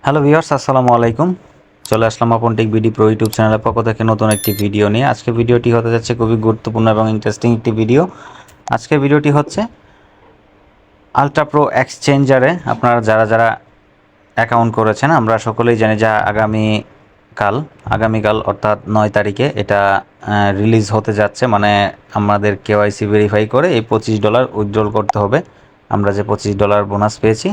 Hello viewers, আসসালামু আলাইকুম। চলে আসলাম আপন টেক বিডি প্রো ইউটিউব চ্যানেলের পক্ষ থেকে নতুন একটি ভিডিও নিয়ে। আজকে ভিডিওটি হতে যাচ্ছে খুবই গুরুত্বপূর্ণ এবং ইন্টারেস্টিং একটি ভিডিও। আজকের ভিডিওটি হচ্ছে আলট্রা প্রো এক্সচেঞ্জারে আপনারা যারা যারা অ্যাকাউন্ট করেছেন, আমরা সকলেই জানি যে আগামীকাল অর্থাৎ 9 তারিখে এটা রিলিজ হতে যাচ্ছে। মানে আমাদের কেওয়াইসি ভেরিফাই করে এই $25 উইথড্রল করতে হবে। আমরা যে $25 বোনাস পেয়েছি,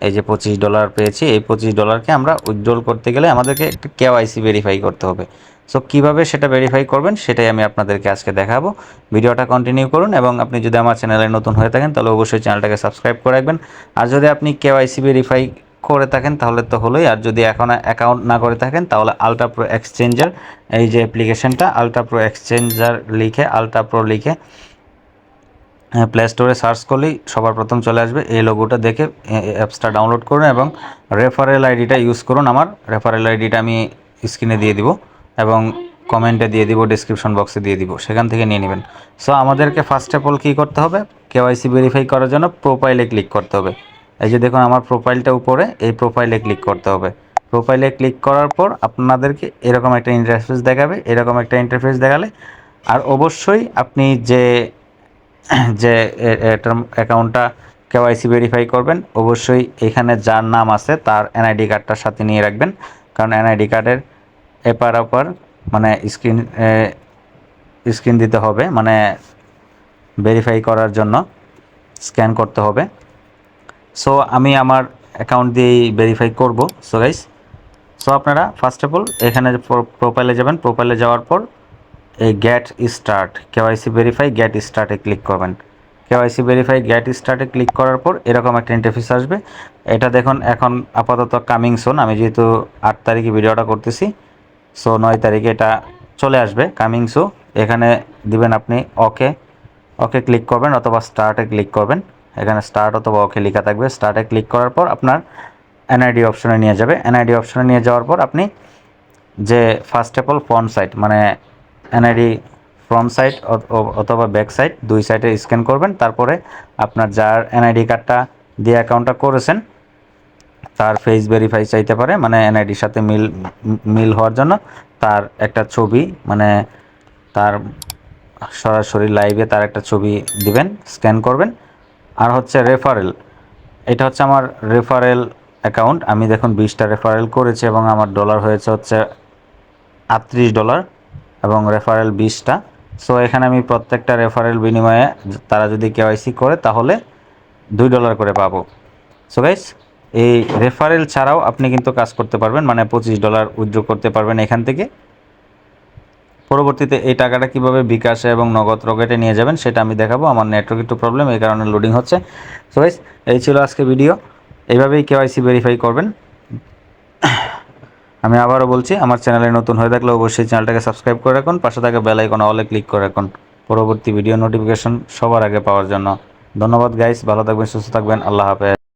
এই যে $25 পেয়েছি, এই $25কে আমরা উইথড্রল করতে গেলে আমাদেরকে একটা কেওয়াইসি ভেরিফাই করতে হবে। সো কীভাবে সেটা ভেরিফাই করবেন সেটাই আমি আপনাদেরকে আজকে দেখাবো। ভিডিওটা কন্টিনিউ করুন এবং আপনি যদি আমার চ্যানেলে নতুন হয়ে থাকেন তাহলে অবশ্যই চ্যানেলটাকে সাবস্ক্রাইব করে রাখবেন। আর যদি আপনি কেওয়াইসি ভেরিফাই করে থাকেন তাহলে তো হলোই, আর যদি এখন অ্যাকাউন্ট না করে থাকেন তাহলে আলট্রা প্রো এক্সচেঞ্জার, এই যে অ্যাপ্লিকেশনটা আলট্রা প্রো এক্সচেঞ্জার লিখে, আলট্রা প্রো লিখে প্লে স্টোরে সার্চ করলেই সবার প্রথম চলে আসবে। এই লোগোটা দেখে অ্যাপসটা ডাউনলোড করুন এবং রেফারেল আইডিটা ইউজ করুন। আমার রেফারেল আইডিটা আমি স্ক্রিনে দিয়ে দিব এবং কমেন্টে দিয়ে দিব, ডিসক্রিপশন বক্সে দিয়ে দিব, সেখান থেকে নিয়ে নেবেন। সো আমাদেরকে ফার্স্ট অফ অল কী করতে হবে, কেওয়াইসি ভেরিফাই করার জন্য প্রোফাইলে ক্লিক করতে হবে। এই যে দেখুন আমার প্রোফাইলটা উপরে, এই প্রোফাইলে ক্লিক করতে হবে। প্রোফাইলে ক্লিক করার পর আপনাদেরকে এরকম একটা ইন্টারফেস দেখাবে। এরকম একটা ইন্টারফেস দেখালে আর অবশ্যই আপনি যে যে এটার অ্যাকাউন্টটা কেওয়াইসি ভেরিফাই করবেন, অবশ্যই এখানে যার নাম আছে তার এনআইডি কার্ডটার সাথে নিয়ে রাখবেন। কারণ এনআইডি কার্ডের এপার ওপার মানে স্ক্রিন দিতে হবে, মানে ভেরিফাই করার জন্য স্ক্যান করতে হবে। সো আমি আমার অ্যাকাউন্ট দিয়েই ভেরিফাই করব। সো গাইস, সো আপনারা ফার্স্ট অফ অল এখানে প্রোফাইলে যাবেন। প্রোফাইলে যাওয়ার পর এই get start KYC verify get স্টার্টে ক্লিক করবেন। কেওয়াইসি ভেরিফাই গেট স্টার্টে ক্লিক করার পর এরকম একটা ইন্টারফেস আসবে। এটা দেখুন এখন আপাতত কামিং সুন, আমি যেহেতু 8 তারিখে ভিডিওটা করতেছি, সো 9 তারিখে এটা চলে আসবে কামিং সু। এখানে দিবেন আপনি ওকে, ওকে ক্লিক করবেন অথবা স্টার্টে ক্লিক করবেন। এখানে স্টার্ট অথবা ওকে লেখা থাকবে। স্টার্টে ক্লিক করার পর আপনার এনআইডি অপশনে নিয়ে যাবে। এনআইডি অপশনে নিয়ে যাওয়ার পর আপনি যে first of all front side মানে এনআইডি ফ্রন্ট সাইড অথবা ব্যাক সাইড দুই সাইডে স্ক্যান করবেন। তারপরে আপনার যার এনআইডি কার্ডটা দিয়ে অ্যাকাউন্টটা করেছেন তার ফেস ভেরিফাই চাইতে পারে, মানে এনআইডির সাথে মিল হওয়ার জন্য তার একটা ছবি, মানে তার সরাসরি লাইভে তার একটা ছবি দিবেন, স্ক্যান করবেন। আর হচ্ছে রেফারেল, এটা হচ্ছে আমার রেফারেল অ্যাকাউন্ট। আমি দেখুন 20টা রেফারেল করেছি এবং আমার ডলার হয়েছে হচ্ছে $38 এবং রেফারেল 20টা। সো এখানে আমি প্রত্যেকটা রেফারেল বিনিময়ে তারা যদি কেওয়াইসি করে তাহলে $2 করে পাবো। সো গাইস, এই রেফারেল ছাড়াও আপনি কিন্তু কাজ করতে পারবেন, মানে $25 উইথড্র করতে পারবেন এখান থেকে। পরবর্তীতে এই টাকাটা কীভাবে বিকাশে এবং নগদ রকেটে নিয়ে যাবেন সেটা আমি দেখাবো। আমার নেটওয়ার্ক একটু প্রবলেম, এই কারণে লোডিং হচ্ছে। সো গাইস, এই ছিল আজকে ভিডিও। এইভাবেই কেওয়াইসি ভেরিফাই করবেন। আমি আবারও বলছি, আমার চ্যানেলে নতুন হয়ে থাকলে অবশ্যই চ্যানেলটাকে সাবস্ক্রাইব করে রাখুন, পাশে থাকা বেল আইকন অলে ক্লিক করে রাখুন পরবর্তী ভিডিও নোটিফিকেশন সবার আগে পাওয়ার জন্য। ধন্যবাদ গাইস, ভালো থাকবেন, সুস্থ থাকবেন, আল্লাহ হাফেজ।